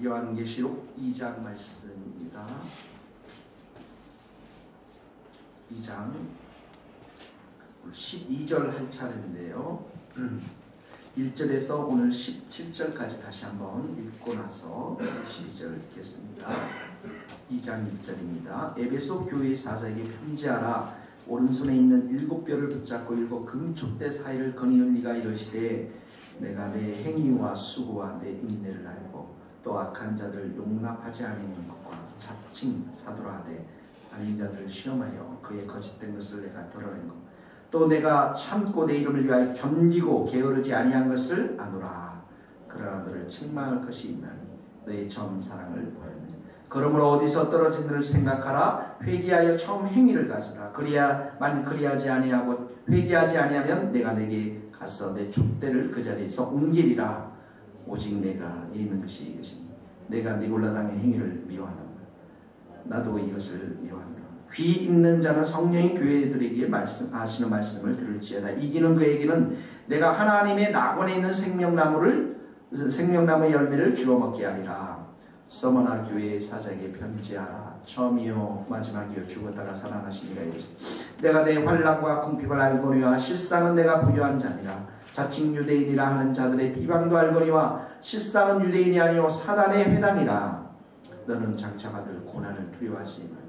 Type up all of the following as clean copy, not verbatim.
요한계시록 2장 말씀입니다. 2장 12절 할 차례인데요. 1절에서 오늘 17절까지 다시 한번 읽고 나서 12절 읽겠습니다. 2장 1절입니다. 에베소 교회의 사자에게 편지하라. 오른손에 있는 7뼈를 붙잡고 7 금촛대 사이를 거니는 네가 이르시되 내가 내 행위와 수고와 내 인내를 알고 또 악한 자들을 용납하지 아니하는 것과 자칭 사도라 하되 아닌 자들을 시험하여 그의 거짓된 것을 내가 드러낸 것 또 내가 참고 내 이름을 위하여 견디고 게으르지 아니한 것을 아노라. 그러나 너를 책망할 것이 있나니 너의 처음 사랑을 버렸네. 그러므로 어디서 떨어진 너를 생각하라. 회개하여 처음 행위를 가지라. 만일 그리하지 아니하고 회개하지 아니하면 내가 내게 가서 내 촛대를 그 자리에서 옮기리라. 오직 내가 있는 것이 이것이니 내가 니골라당의 행위를 미워하노라. 나도 이것을 미워하노라. 귀 있는 자는 성령이 교회들에게 하시는 말씀을 들을지어다. 이기는 그에게는 내가 하나님의 낙원에 있는 생명나무의 열매를 주워 먹게 하리라. 서머나 교회의 사자에게 편지하라. 처음이요 마지막이요 죽었다가 살아나신 이가 이르시되 내가 내 환난과 궁핍을 알거니와 실상은 내가 부유한 자니라. 자칭 유대인이라 하는 자들의 비방도 알거니와 실상은 유대인이 아니요 사단의 회당이라. 너는 장차 받을 고난을 두려워하지 말라.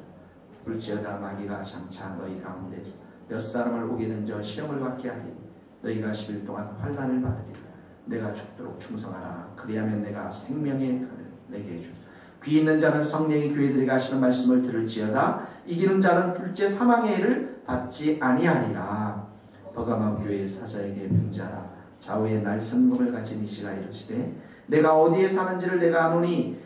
불지어다 마귀가 장차 너희 가운데서 몇 사람을 오게 던져 시험을 받게 하리니 너희가 10일 동안 환난을 받으리라. 내가 죽도록 충성하라. 그리하면 내가 생명의 편을 내게 주리라. 귀 있는 자는 성령이 교회들에게 하시는 말씀을 들을지어다. 이기는 자는 둘째 사망의 해를 받지 아니하리라. 버가모 교회의 사자에게 편지하라. 좌우에 날성검을 가진 이시가 이르시되 내가 어디에 사는지를 내가 아노니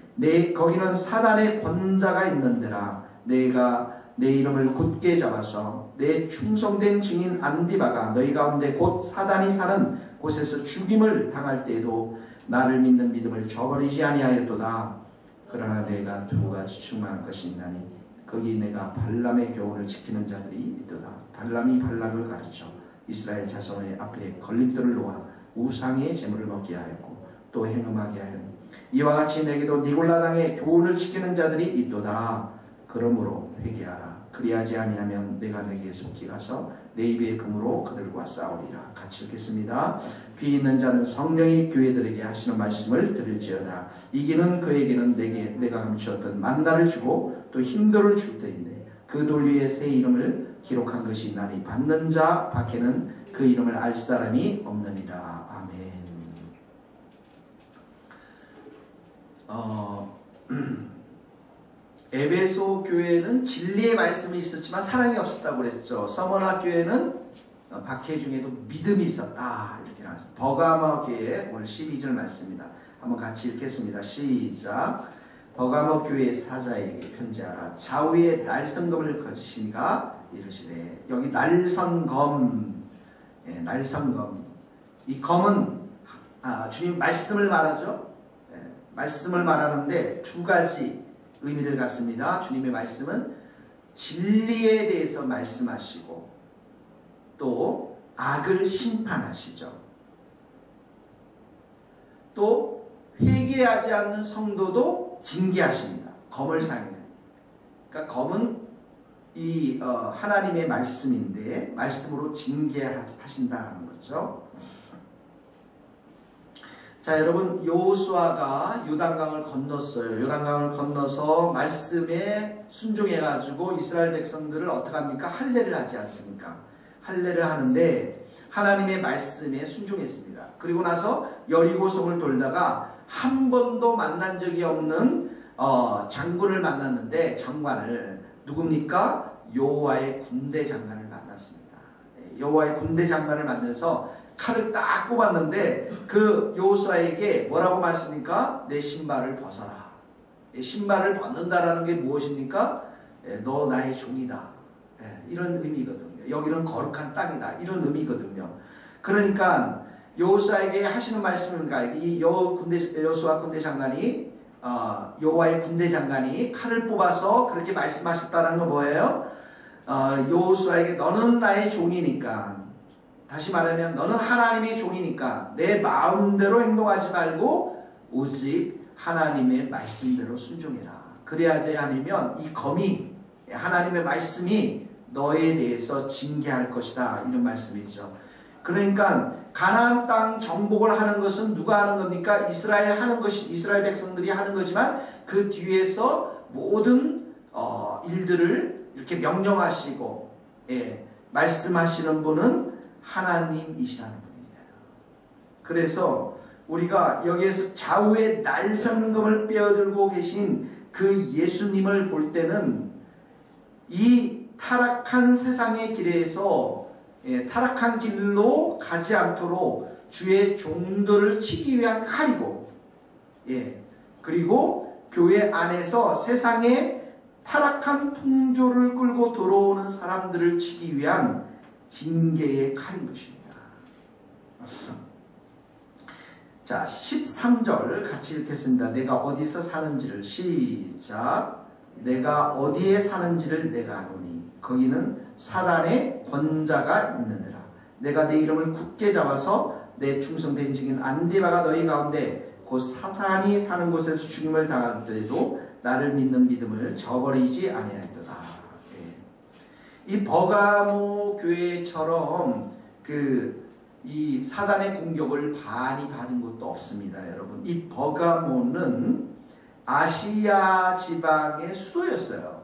거기는 사단의 권자가 있는데라. 내가 내 이름을 굳게 잡아서 내 충성된 증인 안디바가 너희 가운데 곧 사단이 사는 곳에서 죽임을 당할 때에도 나를 믿는 믿음을 저버리지 아니하였도다. 그러나 내가 두 가지 충만한 것이 있나니 거기 내가 발람의 교훈을 지키는 자들이 있도다. 발람이 발락을 가르쳐 이스라엘 자손의 앞에 걸림돌을 놓아 우상의 제물을 먹게 하였고 또 행음하게 하였노. 이와 같이 내게도 니골라당의 교훈을 지키는 자들이 있도다. 그러므로 회개하라. 그리하지 아니하면 내가 내게 속히 가서 내 입의 금으로 그들과 싸우리라. 같이 읽겠습니다. 귀 있는 자는 성령이 교회들에게 하시는 말씀을 들을지어다. 이기는 그에게는 내가 감추었던 만나를 주고 또 힘도를 줄 터인데 그 돌 위에 새 이름을 기록한 것이 있나니 받는 자 밖에는 그 이름을 알 사람이 없느니라. 아멘. 에베소 교회는 진리의 말씀이 있었지만 사랑이 없었다고 그랬죠. 서머나 교회는 박해 중에도 믿음이 있었다. 이렇게 나왔습니다. 버가모 교회 오늘 12절 말씀입니다. 한번 같이 읽겠습니다. 시작. 버가모 교회의 사자에게 편지하라. 좌우에 날성검을 거지시니가 이르시되 여기 날성검, 날성검. 이 검은 주님 말씀을 말하죠. 말씀을 말하는데 두 가지 의미를 갖습니다. 주님의 말씀은 진리에 대해서 말씀하시고 또 악을 심판하시죠. 또 회개하지 않는 성도도 징계하십니다. 검을 사용해요. 그러니까 검은 이 하나님의 말씀인데 말씀으로 징계하신다는 거죠. 자, 여러분, 여호수아가 요단강을 건넜어요. 요단강을 건너서 말씀에 순종해가지고 이스라엘 백성들을 어떻게 합니까? 할례를 하지 않습니까? 할례를 하는데 하나님의 말씀에 순종했습니다. 그리고 나서 여리고성을 돌다가 한 번도 만난 적이 없는 장군을 만났는데 장관을 누굽니까? 여호와의 군대 장관을 만났습니다. 여호와의 군대 장관을 만나서 칼을 딱 뽑았는데 그 여호수아에게 뭐라고 말씀입니까? 내 신발을 벗어라. 신발을 벗는다라는 게 무엇입니까? 너 나의 종이다. 이런 의미거든요. 여기는 거룩한 땅이다. 이런 의미거든요. 그러니까 여호수아에게 하시는 말씀입니까? 이 여호수아 군대 장관이 여호와의 군대 장관이 칼을 뽑아서 그렇게 말씀하셨다는 건 뭐예요? 여호수아에게 너는 나의 종이니까, 다시 말하면 너는 하나님의 종이니까 내 마음대로 행동하지 말고 오직 하나님의 말씀대로 순종해라. 그래야지 아니면 이 검이 하나님의 말씀이 너에 대해서 징계할 것이다. 이런 말씀이죠. 그러니까 가나안 땅 정복을 하는 것은 누가 하는 겁니까? 이스라엘 하는 것이 이스라엘 백성들이 하는 거지만 그 뒤에서 모든 일들을 이렇게 명령하시고 말씀하시는 분은 하나님이시라는 분이에요. 그래서 우리가 여기에서 좌우의 날성금을 빼어들고 계신 그 예수님을 볼 때는 이 타락한 세상의 길에서 타락한 길로 가지 않도록 주의 종들을 치기 위한 칼이고, 그리고 교회 안에서 세상의 타락한 풍조를 끌고 들어오는 사람들을 치기 위한 징계의 칼인 것입니다. 자, 13절 같이 읽겠습니다. 내가 어디서 사는지를 시작. 내가 어디에 사는지를 내가 아노니 거기는 사단의 권자가 있는데라. 내가 내 이름을 굳게 잡아서 내 충성된 증인 안디바가 너희 가운데 곧 사탄이 사는 곳에서 죽임을 당할 때에도 나를 믿는 믿음을 저버리지 아니하였도다. 이 버가모 교회처럼 이 사단의 공격을 많이 받은 곳도 없습니다. 여러분, 이 버가모는 아시아 지방의 수도였어요.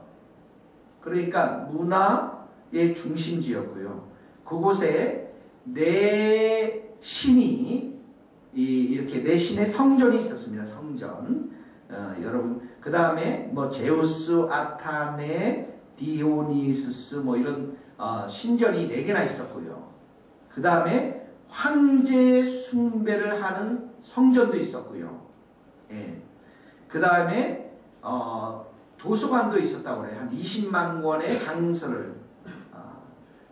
그러니까 문화의 중심지였고요. 그곳에 네 신이 이렇게 네 신의 성전이 있었습니다. 성전. 여러분, 그 다음에 뭐 제우스, 아타네, 디오니수스 뭐 이런 신전이 4개나 있었고요. 그 다음에 황제 숭배를 하는 성전도 있었고요. 그 다음에 도서관도 있었다고 그래요. 한 20만 권의 장서를.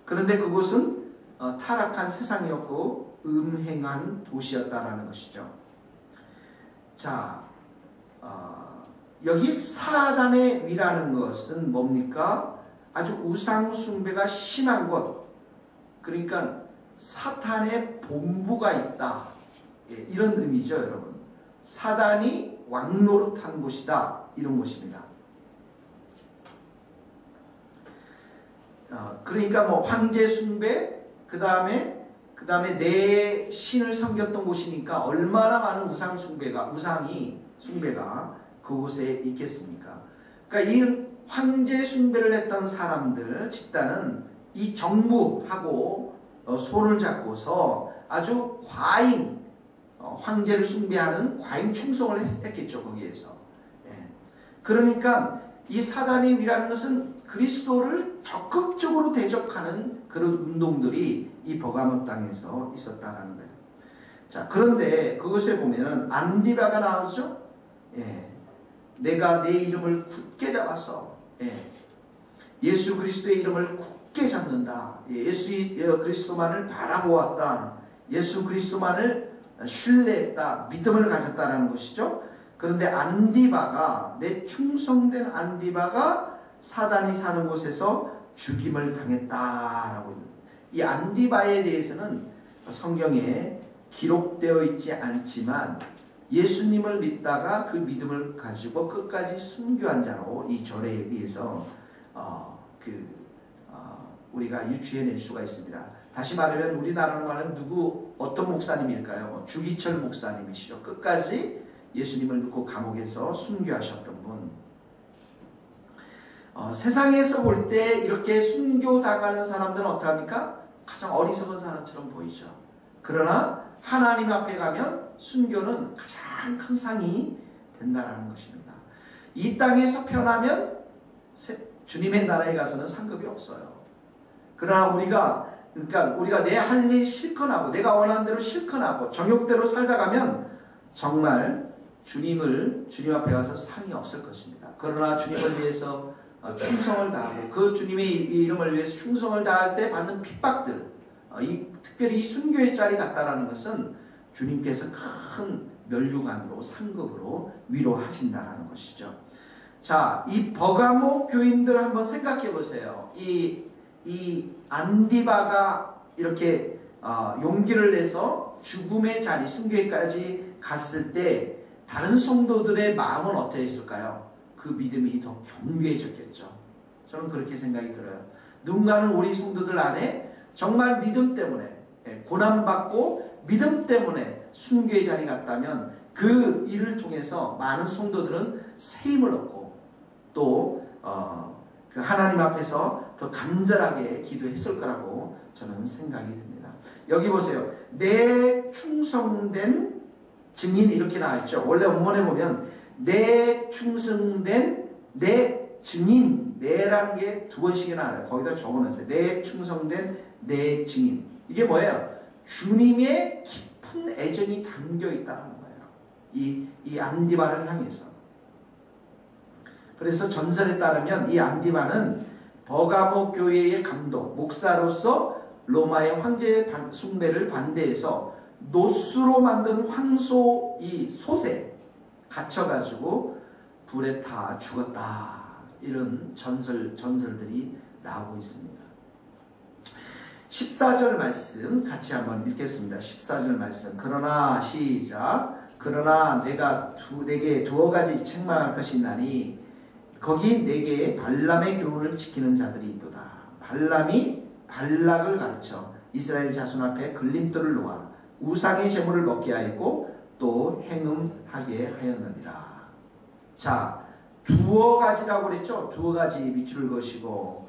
그런데 그곳은 타락한 세상이었고 음행한 도시였다라는 것이죠. 자, 여기 사단의 위라는 것은 뭡니까? 아주 우상 숭배가 심한 곳. 그러니까 사탄의 본부가 있다. 이런 의미죠, 여러분. 사단이 왕노릇한 곳이다. 이런 곳입니다. 그러니까 뭐 황제 숭배, 그 다음에 내 신을 섬겼던 곳이니까 얼마나 많은 우상이 숭배가 그곳에 있겠습니까? 그러니까 이 황제 숭배를 했던 사람들 집단은 이 정부하고 손을 잡고서 아주 과잉 황제를 숭배하는 과잉 충성을 했겠죠. 거기에서. 그러니까 이 사단의 위라는 것은 그리스도를 적극적으로 대적하는 그런 운동들이 이 버가모 땅에서 있었다라는 거예요. 자, 그런데 그것에 보면은 안디바가 나오죠. 내가 내 이름을 굳게 잡아서 예수 그리스도의 이름을 굳게 잡는다. 예수 그리스도만을 바라보았다. 예수 그리스도만을 신뢰했다. 믿음을 가졌다라는 것이죠. 그런데 안디바가, 내 충성된 안디바가 사단이 사는 곳에서 죽임을 당했다라고. 이 안디바에 대해서는 성경에 기록되어 있지 않지만 예수님을 믿다가 그 믿음을 가지고 끝까지 순교한 자로 이 절에 의해서 우리가 유추해낼 수가 있습니다. 다시 말하면 우리나라로 말하면 어떤 목사님일까요? 주기철 목사님이시죠. 끝까지 예수님을 믿고 감옥에서 순교하셨던 분. 세상에서 볼 때 이렇게 순교당하는 사람들은 어떡합니까? 가장 어리석은 사람처럼 보이죠. 그러나 하나님 앞에 가면 순교는 가장 큰 상이 된다는 것입니다. 이 땅에서 편하면 주님의 나라에 가서는 상급이 없어요. 그러나 우리가 내 할 일 실컷 하고 내가 원하는 대로 실컷 하고 정욕대로 살다 가면 정말 주님 앞에 가서 상이 없을 것입니다. 그러나 주님을 위해서 충성을 다하고 그 주님의 이름을 위해서 충성을 다할 때 받는 핍박들, 특별히 이 순교의 짤이 같다라는 것은 주님께서 큰 면류관으로 상급으로 위로하신다라는 것이죠. 자, 이 버가모 교인들 한번 생각해 보세요. 이 안디바가 이렇게 용기를 내서 죽음의 자리, 순교에까지 갔을 때 다른 성도들의 마음은 어떠했을까요? 그 믿음이 더 견고해졌겠죠. 저는 그렇게 생각이 들어요. 누군가는 우리 성도들 안에 정말 믿음 때문에 고난받고 믿음 때문에 순교의 자리 갔다면 그 일을 통해서 많은 성도들은 세임을 얻고 또 그 하나님 앞에서 더 간절하게 기도했을 거라고 저는 생각이 됩니다. 여기 보세요. 내 충성된 증인 이렇게 나와있죠. 원래 원문에 보면 내 충성된 내 증인, 내라는 게 두 번씩이나 나와요. 거기다 적어놨어요. 내 충성된 내 증인. 이게 뭐예요? 주님의 깊은 애정이 담겨 있다는 거예요. 이 안디바를 향해서. 그래서 전설에 따르면 이 안디바는 버가모 교회의 감독, 목사로서 로마의 황제 숭배를 반대해서 노수로 만든 황소 이 솥에 갇혀가지고 불에 타 죽었다. 이런 전설들이 나오고 있습니다. 14절 말씀 같이 한번 읽겠습니다. 14절 말씀. 그러나 시작. 그러나 내가 내게 두어 가지 책망할 것이 있나니 거기 내게 발람의 교훈을 지키는 자들이 있도다. 발람이 발락을 가르쳐 이스라엘 자손 앞에 걸림돌을 놓아 우상의 제물을 먹게 하였고 또 행음하게 하였느니라. 자, 두어 가지라고 그랬죠. 두어 가지 밑줄을 그으시고,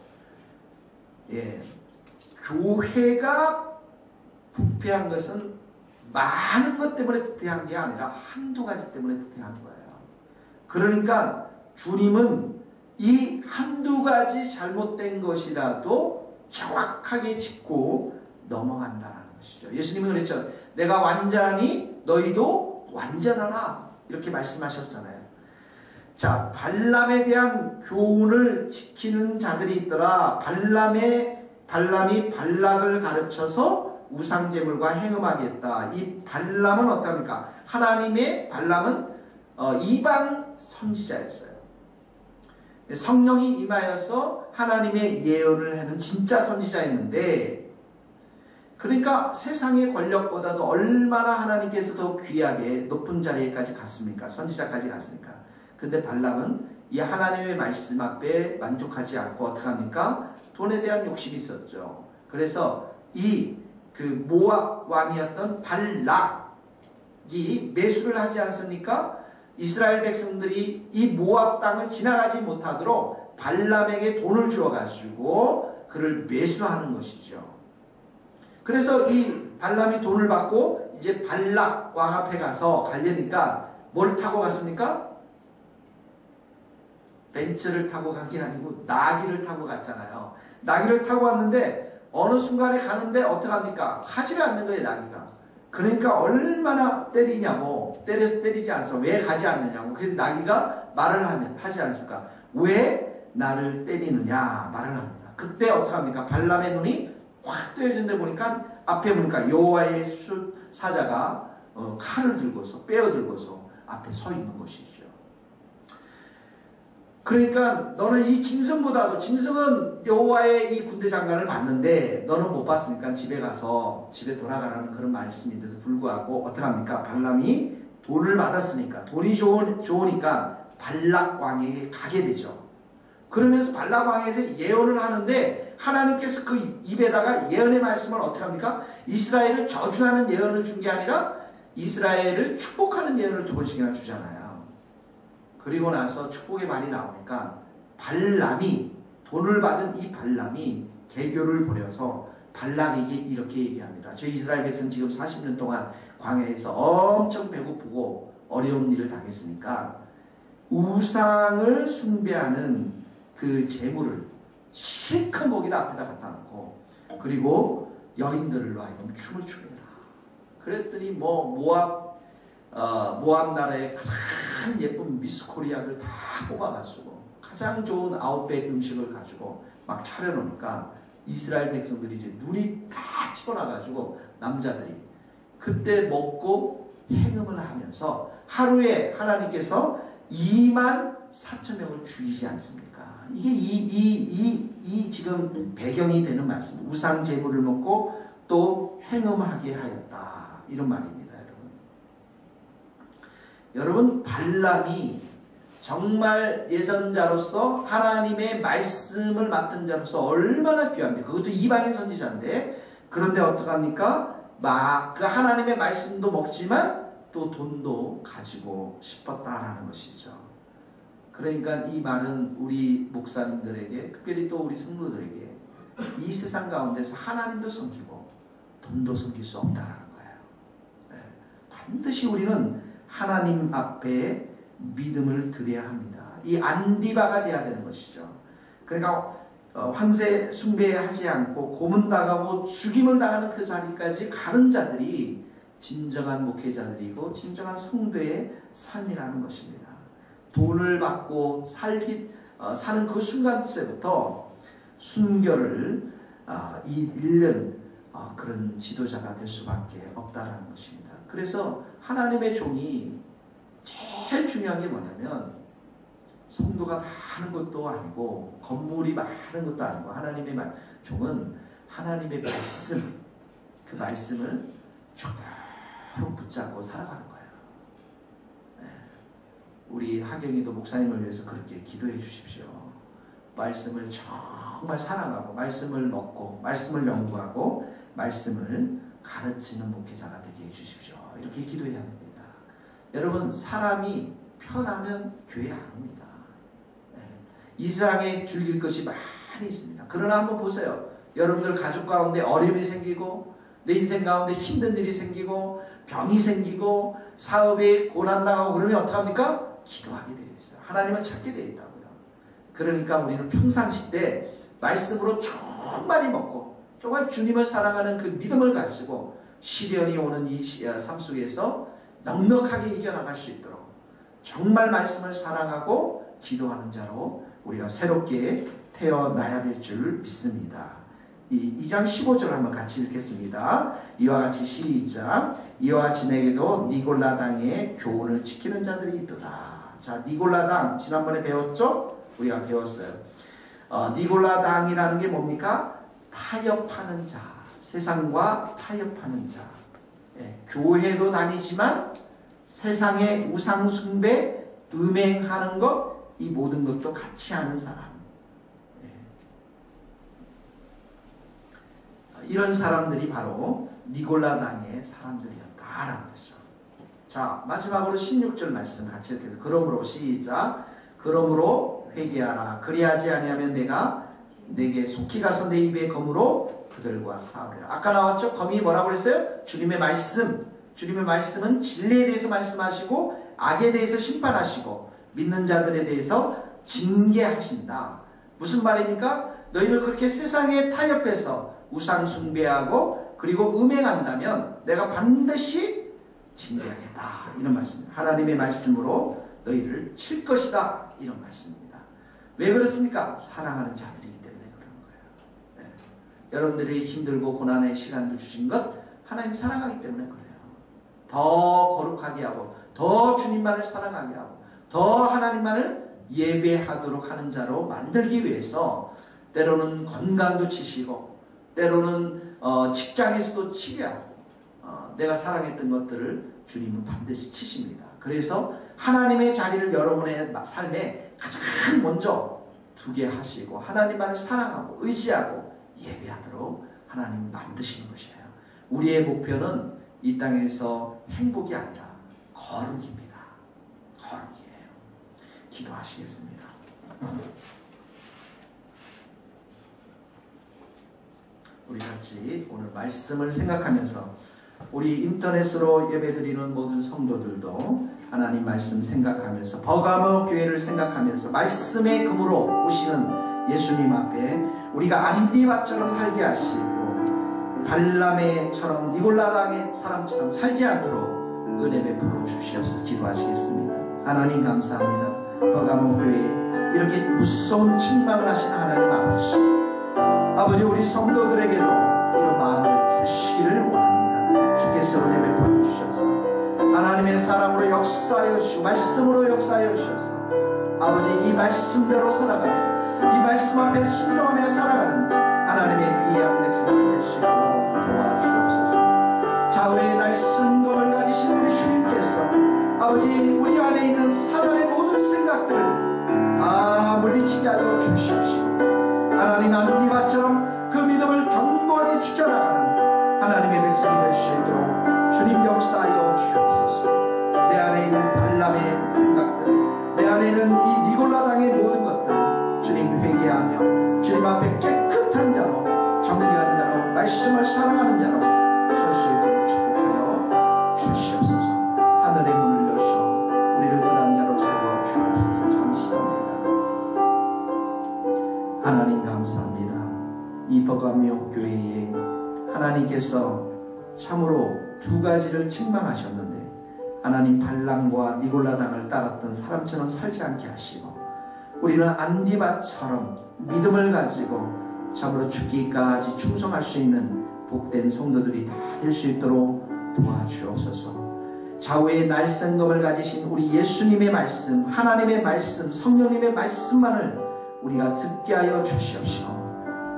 교회가 부패한 것은 많은 것 때문에 부패한 게 아니라 한두 가지 때문에 부패한 거예요. 그러니까 주님은 이 한두 가지 잘못된 것이라도 정확하게 짚고 넘어간다는 것이죠. 예수님은 그랬죠. 내가 완전하니 너희도 완전하라. 이렇게 말씀하셨잖아요. 자, 발람에 대한 교훈을 지키는 자들이 있더라. 발람이 발락을 가르쳐서 우상제물과 행음하게 했다. 이 발람은 어떻습니까? 하나님의 발람은 이방 선지자였어요. 성령이 임하여서 하나님의 예언을 하는 진짜 선지자였는데, 그러니까 세상의 권력보다도 얼마나 하나님께서 더 귀하게 높은 자리에까지 갔습니까? 선지자까지 갔습니까? 근데 발람은 이 하나님의 말씀 앞에 만족하지 않고 어떻게 합니까? 돈에 대한 욕심이 있었죠. 그래서 그 모압 왕이었던 발락이 매수를 하지 않습니까? 이스라엘 백성들이 이 모압 땅을 지나가지 못하도록 발람에게 돈을 주어가지고 그를 매수하는 것이죠. 그래서 이 발람이 돈을 받고 이제 발락 왕 앞에 가서 가려니까 뭘 타고 갔습니까? 벤츠를 타고 간 게 아니고 나귀를 타고 갔잖아요. 나귀를 타고 왔는데 어느 순간에 가는데 어떡합니까? 가지를 않는 거예요, 나귀가. 그러니까 얼마나 때리냐고, 때리지 않아서 왜 가지 않느냐고. 그래서 나귀가 말을 하지 않습니까? 왜 나를 때리느냐 말을 합니다. 그때 어떡합니까? 발람의 눈이 확 뜨여진데 보니까 앞에 보니까 여호와의 사자가 칼을 들고서 빼어들고서 앞에 서 있는 것이죠. 그러니까 너는 이 짐승보다도, 짐승은 여호와의 이 군대 장관을 봤는데 너는 못 봤으니까 집에 돌아가라는 그런 말씀인데도 불구하고 어떻게 합니까? 발람이 돈을 받았으니까, 돈이 좋으니까 발락 왕에게 가게 되죠. 그러면서 발락 왕에서 예언을 하는데 하나님께서 그 입에다가 예언의 말씀을 어떻게 합니까? 이스라엘을 저주하는 예언을 준 게 아니라 이스라엘을 축복하는 예언을 두 번씩이나 주잖아요. 그리고 나서 축복의 말이 나오니까 발람이, 돈을 받은 이 발람이 개교를 부려서 발락에게 이렇게 얘기합니다. 저 이스라엘 백성 지금 40년 동안 광야에서 엄청 배고프고 어려운 일을 당했으니까 우상을 숭배하는 그 재물을 실컷 거기다 앞에다 갖다 놓고, 그리고 여인들로 하여금 춤을 추게 해라. 그랬더니 모압 나라의 가장 예쁜 미스 코리아들 다 뽑아가지고 가장 좋은 아웃백 음식을 가지고 막 차려놓으니까 이스라엘 백성들이 이제 눈이 다 튀어나가지고 남자들이 그때 먹고 행음을 하면서 하루에 하나님께서 24,000명을 죽이지 않습니까? 이게 이 지금 배경이 되는 말씀. 우상 제물을 먹고 또 행음하게 하였다. 이런 말입니다. 여러분, 발람이 정말 예선자로서 하나님의 말씀을 맡은 자로서 얼마나 귀한데, 그것도 이방인 선지자인데, 그런데 어떡합니까? 막 그 하나님의 말씀도 먹지만 또 돈도 가지고 싶었다라는 것이죠. 그러니까 이 말은 우리 목사님들에게, 특별히 또 우리 성도들에게 이 세상 가운데서 하나님도 섬기고 돈도 섬길 수 없다라는 거예요. 네. 반드시 우리는 하나님 앞에 믿음을 드려야 합니다. 이 안디바가 돼야 되는 것이죠. 그러니까 황새 숭배하지 않고 고문당하고 죽임을 당하는 그 자리까지 가는 자들이 진정한 목회자들이고 진정한 성도의 삶이라는 것입니다. 돈을 받고 사는 그 순간부터 순결을 잃는 그런 지도자가 될 수밖에 없다는 것입니다. 그래서 하나님의 종이 제일 중요한 게 뭐냐면 성도가 많은 것도 아니고 건물이 많은 것도 아니고 하나님의 종은 하나님의 말씀, 그 말씀을 죽도록 붙잡고 살아가는 거예요. 네. 우리 하경이도 목사님을 위해서 그렇게 기도해 주십시오. 말씀을 정말 사랑하고 말씀을 먹고 말씀을 연구하고 말씀을 가르치는 목회자가 되게 해주십시오. 이렇게 기도해야 됩니다. 여러분, 사람이 편하면 교회 안 옵니다. 이 세상에 즐길 것이 많이 있습니다. 그러나 한번 보세요. 여러분들 가족 가운데 어려움이 생기고 내 인생 가운데 힘든 일이 생기고 병이 생기고 사업에 고난당하고 그러면 어떡합니까? 기도하게 되어 있어요. 하나님을 찾게 되어 있다고요. 그러니까 우리는 평상시 때 말씀으로 정말 먹고 정말 주님을 사랑하는 그 믿음을 가지고 시련이 오는 이 삶 속에서 넉넉하게 이겨나갈 수 있도록 정말 말씀을 사랑하고 기도하는 자로 우리가 새롭게 태어나야 될 줄 믿습니다. 2장 15절 한번 같이 읽겠습니다. 이와 같이 시작. 이와 같이 내게도 니골라 당의 교훈을 지키는 자들이 있도다. 자, 니골라 당 지난번에 배웠죠? 우리가 배웠어요. 니골라 당이라는 게 뭡니까? 타협하는 자, 세상과 타협하는 자. 교회도 다니지만 세상의 우상 숭배, 음행하는 것, 이 모든 것도 같이 하는 사람. 이런 사람들이 바로 니골라당의 사람들이었다라는 거죠. 자, 마지막으로 16절 말씀 같이 읽겠습니다. 그러므로 시작. 그러므로 회개하라. 그리하지 아니하면 내가 내게 속히 가서 내 입에 검으로 그들과 싸우리라. 아까 나왔죠? 검이 뭐라고 그랬어요? 주님의 말씀. 주님의 말씀은 진리에 대해서 말씀하시고 악에 대해서 심판하시고 믿는 자들에 대해서 징계하신다. 무슨 말입니까? 너희들 그렇게 세상에 타협해서 우상 숭배하고 그리고 음행한다면 내가 반드시 징계하겠다. 이런 말씀입니다. 하나님의 말씀으로 너희를 칠 것이다. 이런 말씀입니다. 왜 그렇습니까? 사랑하는 자들이기 때문에 그런 거예요. 네. 여러분들이 힘들고 고난의 시간을 주신 것 하나님 사랑하기 때문에 그래요. 더 거룩하게 하고 더 주님만을 사랑하게 하고 더 하나님만을 예배하도록 하는 자로 만들기 위해서 때로는 건강도 치시고 때로는 직장에서도 치게 하고 내가 사랑했던 것들을 주님은 반드시 치십니다. 그래서 하나님의 자리를 여러분의 삶에 가장 먼저 두게 하시고 하나님만을 사랑하고 의지하고 예배하도록 하나님 만드시는 것이에요. 우리의 목표는 이 땅에서 행복이 아니라 거룩입니다. 거룩이에요. 기도하시겠습니다. 우리 같이 오늘 말씀을 생각하면서 우리 인터넷으로 예배드리는 모든 성도들도 하나님 말씀 생각하면서 버가모 교회를 생각하면서 말씀의 금으로 오시는 예수님 앞에 우리가 안디바처럼 살게 하시고 발람의처럼 니골라당의 사람처럼 살지 않도록 은혜 베풀어 주시옵소서. 기도하시겠습니다. 하나님 감사합니다. 버가모 교회 이렇게 무서운 책망을 하시는 하나님 아버지, 아버지 우리 성도들에게도 이런 마음을 주시기를 원합니다. 주께서 은혜 베풀어 주셔서 하나님의 사랑으로 역사하여 주시고 말씀으로 역사하여 주셔서 아버지 이 말씀대로 살아가며 이 말씀 앞에 순종하며 살아가는 하나님의 귀한 백성을 해주시고 도와주옵소서. 좌우의 날 승검을 가지신 우리 주님께서 아버지, 우리 안에 있는 사단의 모든 생각들을 다 물리치게 하여 주시옵시고, 하나님 안디바처럼 그 믿음을 견고하게 지켜나가는 하나님의 백성이 될 수 있도록 주님 역사하여 주옵소서. 내 안에 있는 발람의 생각들, 내 안에 있는 이 니골라당의 모든 것들 주님 회개하며 주님 앞에 깨끗한 자로, 정리한 자로, 말씀을 사랑하는 자로 설 수 있도록 축복하여 주시옵소서. 하늘의 문을 여셔 우리를 그런 자로 세워 주옵소서. 감사합니다. 하나님 감사합니다. 이 버가묘 교회에 하나님께서 참으로 두 가지를 책망하셨는데, 하나님 발람과 니골라당을 따랐던 사람처럼 살지 않게 하시고, 우리는 안디바처럼 믿음을 가지고 참으로 죽기까지 충성할 수 있는 복된 성도들이 다 될 수 있도록 도와주옵소서. 좌우의 날성검을 가지신 우리 예수님의 말씀, 하나님의 말씀, 성령님의 말씀만을 우리가 듣게 하여 주시옵시고,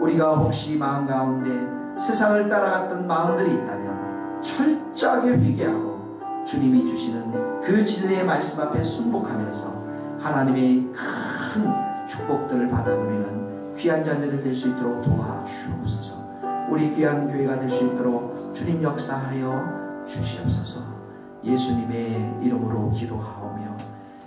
우리가 혹시 마음 가운데 세상을 따라갔던 마음들이 있다면 철저하게 회개하고 주님이 주시는 그 진리의 말씀 앞에 순복하면서 하나님의 큰 축복들을 받아 누리는 귀한 자녀들 될 수 있도록 도와주옵소서. 우리 귀한 교회가 될 수 있도록 주님 역사하여 주시옵소서. 예수님의 이름으로 기도하오며,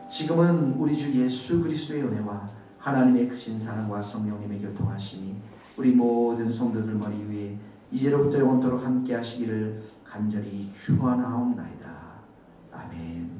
지금은 우리 주 예수 그리스도의 은혜와 하나님의 크신 사랑과 성령님의 교통하심이 우리 모든 성도들 머리 위에 이제로부터 영원토록 함께 하시기를 간절히 축원하옵나이다. 아멘.